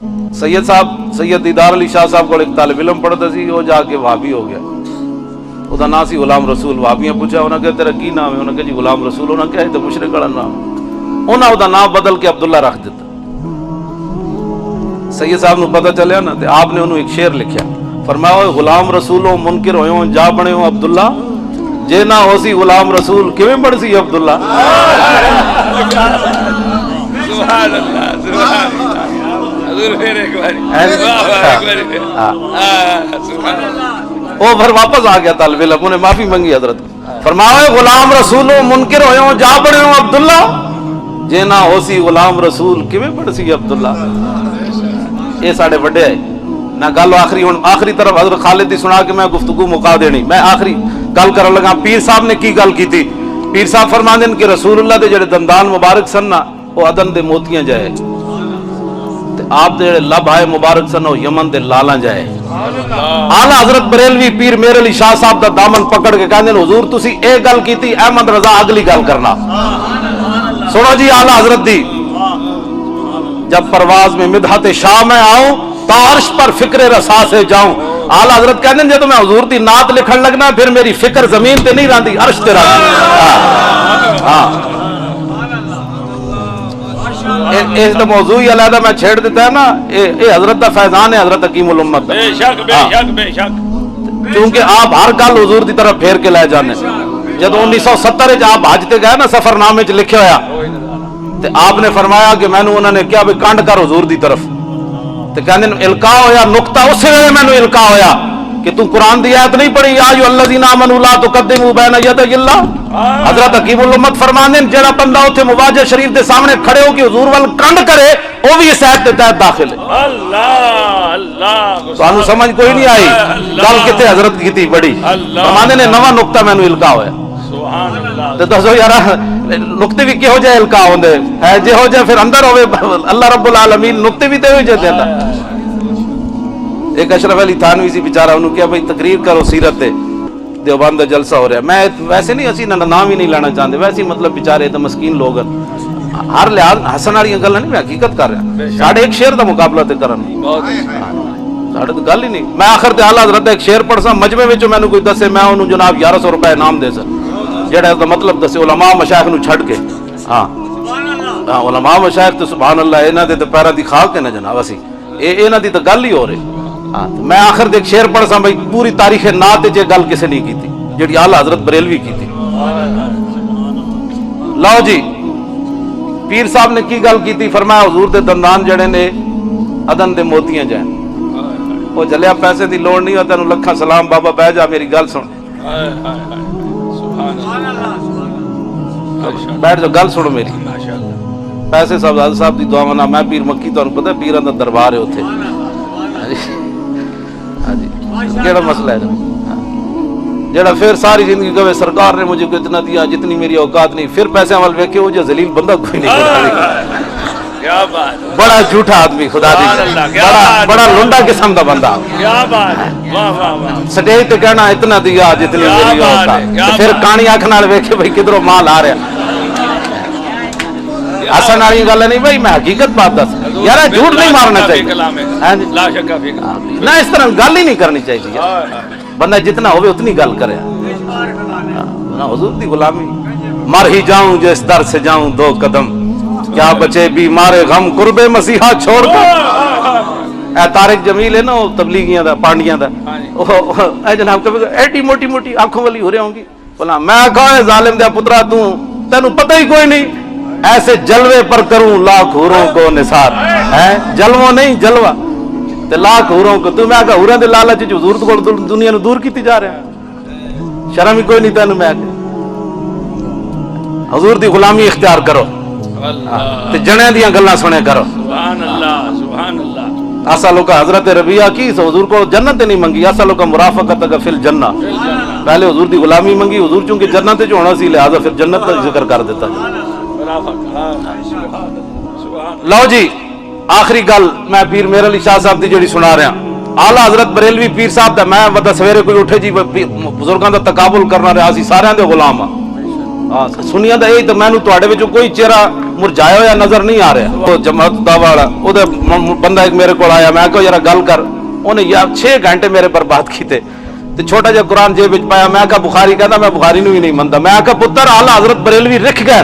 سید صاحب سید دیدار علی شاہ صاحب کو ایک طالب علم پڑھتا سی، وہ جا کے وہابی ہو گیا. وہ نام سی غلام رسول. وہابیاں پوچھا انہوں نے کہ تیرا کی نام ہے؟ انہوں نے کہا جی غلام رسول. انہوں نے کہا تو مشرک والا نام. انہوں نے نام بدل کے عبداللہ رکھ دیتا. سید صاحب نے پتہ چلیا نا، تو آپ نے انہوں ایک شعر لکھیا، فرمایا غلام رسولوں منکر ہوئے جا بنے ہو عبداللہ، جے نہ ہو سی غلام رسول کیویں بڑھ سی عبداللہ. سبحان اللہ سبحان اللہ. حضور پھر ایک باری وہ پھر واپس آ گیا طالب علم، انہیں معافی منگی حضرت. فرمایا غلام رسولوں منکر ہوئے جا بنے ہو عبداللہ، جے نہ ہو سی غلام رسول کیویں بڑھ سی عبداللہ. یہ ساڑھے بڑے ہے نہ. گل آخری طرف حضرت خالد دی سنا کے میں گفتگو مکا دینی. میں آخری گل کرن لگا. پیر صاحب نے کی گل کی تھی؟ پیر صاحب فرماندے کہ رسول اللہ دے جڑے دندان مبارک سن نا وہ عدن دے موتیاں جائے، تے آپ دے جڑے لب آئے مبارک سن وہ یمن دے لالاں جائے. آلہ حضرت بریلوی پیر میر علی شاہ صاحب دا دامن پکڑ کے کہندے حضور تسی اے گل کیتی، احمد رضا اگلی گل کرنا. سنو جی آلہ حضرت دی. جب پرواز میں مدحت شاہ میں آؤں تو عرش پر فکر رسا سے جاؤں. آلہ حضرت کہتے ہیں جب میں حضور دی نعت لکھن لگنا پھر میری فکر زمین تے نہیں رہندی، عرش تے رہندی. اس دا موضوع ہی علیحدہ میں چھیڑ دیتا ہے نا. اے حضرت دا فیضان ہے، حضرت حکیم الامت. بے شک بے شک بے شک. کیونکہ آپ ہر گل حضور دی طرف پھیر کے لے جانے. جب 1970 آپ حج تے گئے نا، سفر نامے چ لکھیا ہویا، تے آپ نے فرمایا کہ میں انہوں نے کیا بھی کانڈ کر حضور دی طرف، تے کہندے القاء ہویا نقطہ اسی ویلے میں القاء ہویا کہ تو قرآن دی آیت نہیں پڑھی یا ایھا الذین آمنوا لا تقدموا بین یدی اللہ. حضرت حکیم الامت فرماندے جڑا بندہ اوتھے مواجہ شریف دے سامنے کھڑے ہو کے حضور ول کنڈ کرے وہ بھی اس آیت کے تحت داخل ہے. اللہ اللہ تانوں سمجھ کوئی نہیں آئی گل کتے حضرت کیتی بڑی. فرماندے نے نواں نقطہ مینوں القاء ہویا. سبحان اللہ. تے دسو یار نقطے بھی کہو جائے القاء ہوندے ہے جے ہو جائے پھر اندر ہوے اللہ رب العالمین نقطے بھی تے ہوئی جے دیندا. ایک اشرف علی تھانوی سی بیچارہ انہوں کیا بھائی تقریر کرو سیرت تے دیوبند جلسہ ہو رہا ہے. میں ویسے نہیں اسی نام ہی نہیں لینا چاہتے، ویسے مطلب بیچارے تو مسکین لوگ ہر لحاظ ہسن والی گل نہیں، میں حقیقت کر رہا. ساڑھے ایک شعر دا مقابلہ تے کرن ساڑھے تو گل ہی نہیں. میں آخر تے اعلیٰ حضرت ایک شعر پڑھ سا مجمع وچ مینوں کوئی دسے میں انہوں جناب 1100 روپے انعام دے سا جڑا اس دا مطلب دسے علماء مشائخ نو چھڈ کے. ہاں علماء مشائخ تے سبحان اللہ انہاں دے تے پیراں دی خاک ہے نا جناب. اسی انہاں دی تے گل ہی ہو رہی. میں آخر ایک شعر پڑھ سا بھائی پوری تاریخ نعت تے گل کسے نہیں کیتی جڑی اعلیٰ حضرت بریلوی کیتی. لو جی پیر صاحب نے کی گل کیتی؟ فرمایا حضور دے دندان جڑے نے عدن دے موتیاں جائیں. وہ جلیا پیسے دی لوڑ نہیں ہو تینوں لکھاں سلام بابا بہ جا میری گل سن. بیٹھ جاؤ گل سنو میری. پیسے صاحب صاحب دی دعا نہ میں پیر مکی تانوں پتہ پیراں دا دربار ہے اوتھے. ہاں جی کیڑا مسئلہ ہے جڑا پھر ساری زندگی کہے سرکار نے مجھے اتنا دیا جتنی میری اوقات نہیں، پھر پیسے عمل ویکھے وہ جو ذلیل بندہ کوئی نہیں. کیا بات. بڑا جھوٹا آدمی خدا دی، بڑا لنڈا قسم دا بندہ. کیا بات. واہ واہ واہ. سٹیج تے کہنا اتنا دیا جتنی میری اوقات، پھر کہانی اکھ نال ویکھے بھائی کدھروں مال آ رہا. حسن والی گل نہیں بھائی، میں حقیقت بات دس یار، جھوٹ نہیں مارنا چاہیے نہ، اس طرح گل ہی نہیں کرنی چاہیے. بندہ جتنا ہوئے اتنی گل کرے. حضور دی غلامی مر ہی جاؤں جو اس در سے جاؤں 2 قدم، کیا بچے بیمار غم قرب مسیحا چھوڑ کر. اے طارق جمیل ہے نا وہ تبلیغیاں دا پانڈیاں دا، اے جناب کبھی ایڈی موٹی موٹی آنکھوں والی ہو رہی ہوں گی. بولا میں کہا ظالم دیا پترا تینوں پتہ ہی کوئی نہیں، ایسے جلوے پر کروں لاکھ حوروں کو نثار. جلوہ نہیں جلوہ تے لاکھ حوروں کو. تو میں کہا حوراں دے لالچ وچ حضور کول دنیا نو دور کیتی جا رہا. شرم ہی کوئی نہیں تینوں. میں کہ حضور دی غلامی اختیار کرو تے جنیاں دیاں گلاں سنے کرو. سبحان اللہ سبحان اللہ. ایسا لوگ حضرت ربیعہ کی حضور کو جنت نہیں منگی، ایسا لوگ مرافقت فی الجنہ. پہلے حضور دی غلامی منگی، حضور چونکہ جنت وچ ہونا سی لہذا پھر جنت کا ذکر کر دیتا. لو جی آخری گل میں پیر میر علی شاہ صاحب دی جڑی سنا رہا. اعلیٰ حضرت بریلوی پیر صاحب دا میں ودا سویرے کوئی اٹھے جی بزرگاں دا تقابل کرنا رہا سی، سارے دے غلام ہاں سنیا دا یہی تو مینوں تواڈے وچوں کوئی چہرہ ਮੁਰਝਾਇਆ ਹੋਇਆ ਨਜ਼ਰ ਨਹੀਂ ਆ ਰਿਹਾ। ਉਹ ਜਮਾਤ ਦਾਵਾ ਵਾਲਾ ਉਹਦਾ ਬੰਦਾ ਇੱਕ ਮੇਰੇ ਕੋਲ ਆਇਆ, ਮੈਂ ਕਿਹਾ ਯਾਰ ਗੱਲ ਕਰ। ਉਹਨੇ ਯਾਰ 6 ਘੰਟੇ ਮੇਰੇ ਬਰਬਾਦ ਕੀਤੇ ਤੇ ਛੋਟਾ ਜਿਹਾ ਕੁਰਾਨ ਜੇਬ ਵਿੱਚ ਪਾਇਆ। ਮੈਂ ਕਿਹਾ ਬੁਖਾਰੀ, ਕਹਿੰਦਾ ਮੈਂ ਬੁਖਾਰੀ ਨੂੰ ਵੀ ਨਹੀਂ ਮੰਨਦਾ। ਮੈਂ ਕਿਹਾ ਪੁੱਤਰ ਆਲਾ ਹਜ਼ਰਤ ਬਰੇਲਵੀ ਲਿਖ ਗਏ,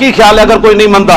ਕੀ ਖਿਆਲ ਹੈ, ਅਗਰ ਕੋਈ ਨਹੀਂ ਮੰਨਦਾ।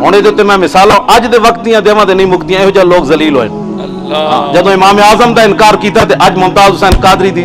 ਹੁਣ ਇਹਦੇ ਉੱਤੇ ਮੈਂ ਮਿਸਾਲਾਂ ਅੱਜ ਦੇ ਵਕਤ ਦੀਆਂ ਦੇਵਾਂ ਤੇ ਨਹੀਂ ਮੁੱਕਦੀਆਂ, ਇਹੋ ਜਿਹੇ ਲੋਕ ਜ਼ਲੀਲ ਹੋਏ। ਜਦੋਂ ਇਮਾਮ ਆਜ਼ਮ ਦਾ ਇਨਕਾਰ ਕੀਤਾ ਤੇ ਅੱਜ ਮੁਮਤਾਜ਼ ਹੁਸੈਨ ਕਾਦਰੀ ਦੀ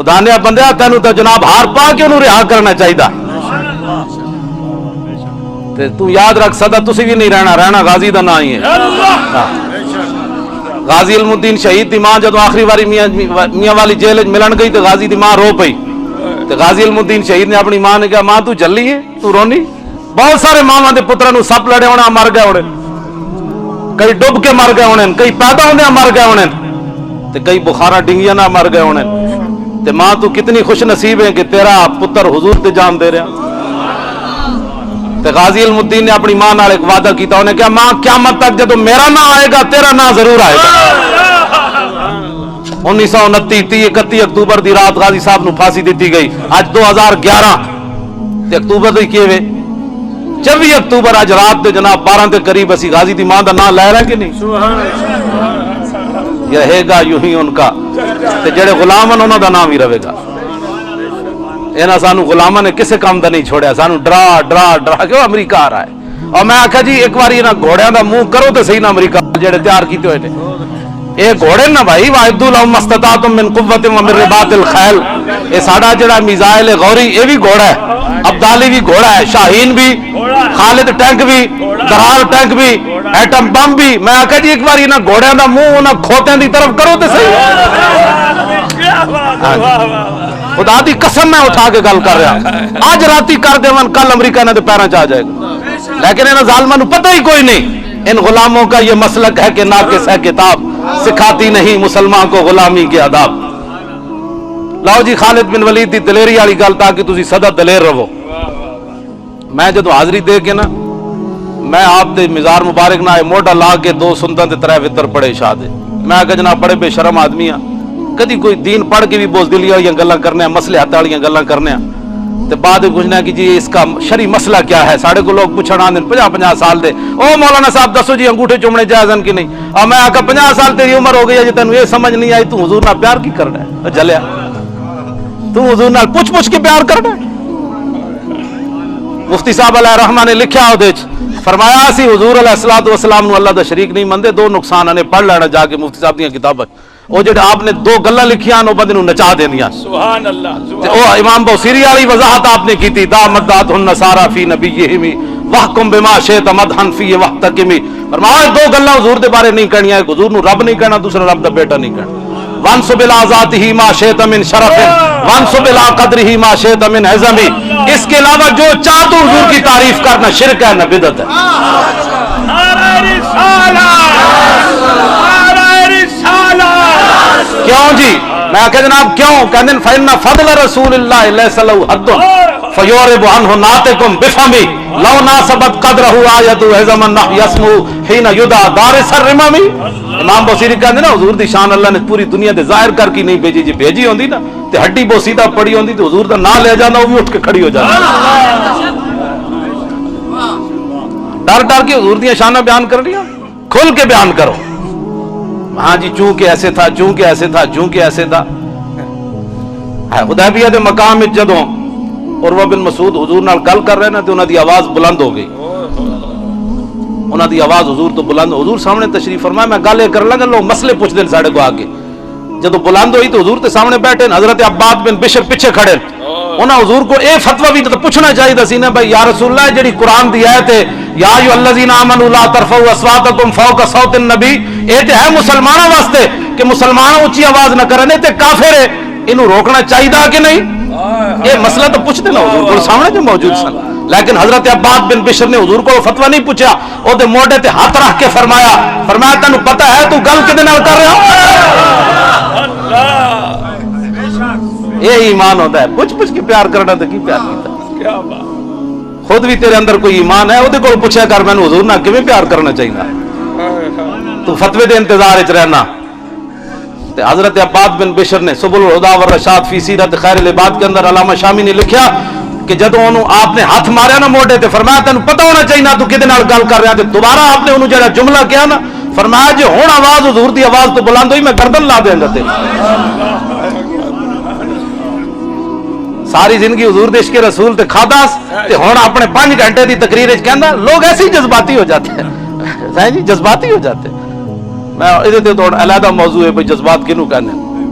خدا نے بندیا تینوں تو جناب ہار پا کے انہوں رہا کرنا چاہیے. تو یاد رکھ سدا تسی بھی نہیں رہنا غازی دا نا ہی ہے. غازی علم الدین شہید دی ماں جدو آخری باری میاں والی جیل ملن گئی تو غازی دی ماں رو پئی. تو غازی علم الدین شہید نے اپنی ماں نے کہا ماں تو جلی ہے تو رونی. بہت سارے ماواں دے پتراں نوں سپ لڑے ہونا مر گئے ہونے, کئی ڈب کے مر گئے ہونے, کئی پیدا ہوندے مر گئے ہونے, تے کئی بخارا ڈنگیاں نہ مر گئے ہونے. تے ماں تو کتنی خوش نصیب ہے کہ تیرا پتر حضور تے جان دے رہا. تے غازی علم الدین نے اپنی ماں نال ایک وعدہ کیتا, انہیں کہا ماں قیامت تک جدو میرا نا آئے گا تیرا نا ضرور آئے گا. 1929 31 اکتوبر دی رات غازی صاحب نو پھانسی دیتی گئی. اج 2011 تے اکتوبر دی کیے 24 اکتوبر اج رات دے جناب 12 دے قریب اسی غازی دی ماں دا نا لے رہا کہ نہیں. یہ رہے گا یوں ہی ان کا, تے جڑے غلام ہیں انہاں دا نام ہی رہے گا. اینا سانو غلاماں نے کسے کام دا نہیں چھوڑیا, سانو ڈرا ڈرا ڈرا کے امریکہ آ رہا ہے. اور میں آکھا جی ایک بار انہاں گھوڑیاں دا منہ کرو تے صحیح نہ امریکہ جڑے تیار کیتے ہوئے نے. اے گھوڑے نا بھائی وَأَعِدُّوا لَهُم مَا اسْتَطَعْتُم مِّن قُوَّةٍ وَمِن رِّبَاطِ الْخَيْلِ. اے ساڈا جڑا میزائل غوری اے بھی گھوڑا ہے, عبدالی بھی گھوڑا ہے, شاہین بھی, خالد ٹینک بھی, درار ٹینک بھی, ایٹم بم بھی. میں آکھا جی ایک بار انہاں گھوڑیاں دا منہ انہاں کھوتیاں دی طرف کرو تے صحیح. خدا دی قسم میں اٹھا کے گل کر رہا, آج راتی کر دیون کل امریکہ نے تے پیراں چ آ جائے گا. لیکن انہاں ظالماں نوں پتہ ہی کوئی نہیں. ان غلاموں کا یہ مسلک ہے کہ ناقص ہے کتاب, سکھاتی نہیں مسلمان کو غلامی کے آداب. لاؤ جی خالد بن ولید دی دلیری والی گل تاکہ تسی سدا دلیر رہو. میں جدو حاضری دے کے نا میں آپ دے مزار مبارک نہ موڈا لا کے 2 سنتاں تے 3 وتر پڑھے شاہ دے. میں کہ جناب بڑے بے شرم آدمی ہاں, کدی کوئی دین پڑھ کے بھی بوزدلی والی گلاں کرنے ہیں, مسئلے ہاتھ والی گلاں کرنے ہیں, تے بعد پوچھنا ہے کہ جی اس کا شرعی مسئلہ کیا ہے. ساڑھے کو لوگ پوچھنا آندے 50 سال دے, او مولانا صاحب دسو جی انگوٹھے چومنے جائز ہیں کہ نہیں. اور میں آکھا 50 سال تیری عمر ہو گئی ہے جی تینوں یہ سمجھ نہیں آئی تو حضور نال پیار کی کرنا ہے. جلیا تو حضور نال پوچھ کے پیار کرنا ہے. مفتی صاحب علیہ رحمہ نے لکھیا اودے فرمایا سی حضور علیہ الصلوۃ والسلام نو اللہ دا شریک نہیں مندے. 2 نقصان نے پڑھ لینا جا کے مفتی صاحب دیاں کتاباں. وہ جڑے آپ نے 2 گلاں لکھیاں نو بندے نو نچا دیندیاں. سبحان اللہ. او امام بوصیری والی وضاحت آپ نے کی تھی, دامدات النصارى فی نبیہم وحکم بما شئت مدحا فی وحتکم. فرمایا 2 گلاں حضور دے بارے نہیں کہنیاں, ایک حضور نو رب نہیں کہنا, دوسرا رب دا بیٹا نہیں کہنا. وانسب الى ذاتہ ما شئت من شرف وانسب الى قدرہ ما شئت من عظم. اس کے علاوہ جو چاہ تو حضور کی تعریف کرنا شرک ہے نہ بدعت ہے. نعرہ رسالت, نعرہ رسالت. کیوں جی میں کہ جناب کیوں کہندے فإن فضل رسول اللہ لیس له حد فیورب عنہ ناطقم بفمی لو ناسبت قدرہ آیت عظم النحو یسمو حین یدعى دارس الرمم. امام بوصیری کہندے نا حضور دی شان اللہ نے پوری دنیا دے ظاہر کر کے نہیں بھیجی, جی بھیجی ہوندی نا تے ہڈی بوسیدہ پڑی ہوندی تے حضور دا نام لے جانا وہ بھی اٹھ کے کھڑی ہو جاتی. ڈر ڈر کے حضور دی شانہ بیان کر لیا, کھل کے بیان کرو. ہاں جی چونکہ ایسے تھا, چونکہ ایسے تھا, چونکہ ایسے تھا. حدیبیہ دے مقام وچ جدوں عروہ بن مسعود حضور نال گل کر رہے نا تے انہاں دی آواز بلند ہو گئی. انہاں دی آواز حضور تو بلند, حضور سامنے تشریف فرمایا. میں گل کر لگا لوگ مسئلے پوچھ دین ساڈے کو آگے. جدوں بلند ہوئی تو حضور تے سامنے بیٹھے, حضرت عباد بن بشر پیچھے کھڑے. انہاں حضور کو اے فتوی بھی تو پوچھنا چاہیے سی نا بھائی یا رسول اللہ جڑی قرآن دی آیت ہے یا ایھا الذین آمنوا لا ترفعوا اصواتکم فوق صوت النبی, اے تے ہے مسلمانوں واسطے کہ مسلمان اونچی آواز نہ کرنے تے کافر ہے, انہوں روکنا چاہیے کہ نہیں. یہ مسئلہ تو پوچھتے نا حضور کو سامنے جو موجود سن. لیکن حضرت عباد بن بشر نے حضور کو فتویٰ نہیں پوچھا, او دے موڈے تے ہاتھ رکھ کے فرمایا تینوں پتہ ہے تو گل کدے نال کر رہا. یہ ایمان ہوتا ہے, پوچھ کے پیار کرنا تو کی پیار کیتا. خود بھی تیرے اندر کوئی ایمان ہے وہ کو پوچھا کر میں حضور نہ کیویں پیار کرنا چاہیے, تو فتوے دے انتظار وچ رہنا. حضرت عباد بن بشر نے سبل الہدی والرشاد فی سیرت خیر العباد کے اندر علامہ شامی نے لکھیا کہ جدوں انہوں آپ نے ہاتھ ماریا نا موڈے تے فرمایا تینوں پتہ ہونا چاہیے نا تو کدے نال گل کر رہا. تے دوبارہ آپ نے انہوں جڑا جملہ کیا نا فرمایا جی ہن آواز حضور دی آواز تو بلند ہوئی میں گردن لا دیاں گا تے. ساری زندگی حضور دے عشق رسول تے کھاداس تے ہن اپنے 5 گھنٹے دی تقریر وچ کہندا لوگ ایسے ہی جذباتی ہو جاتے ہیں. صحیح جی جذباتی ہو جاتے ہیں. میں ادھے تے تو علیحدہ موضوع ہے بھئی جذبات کینوں کہنے.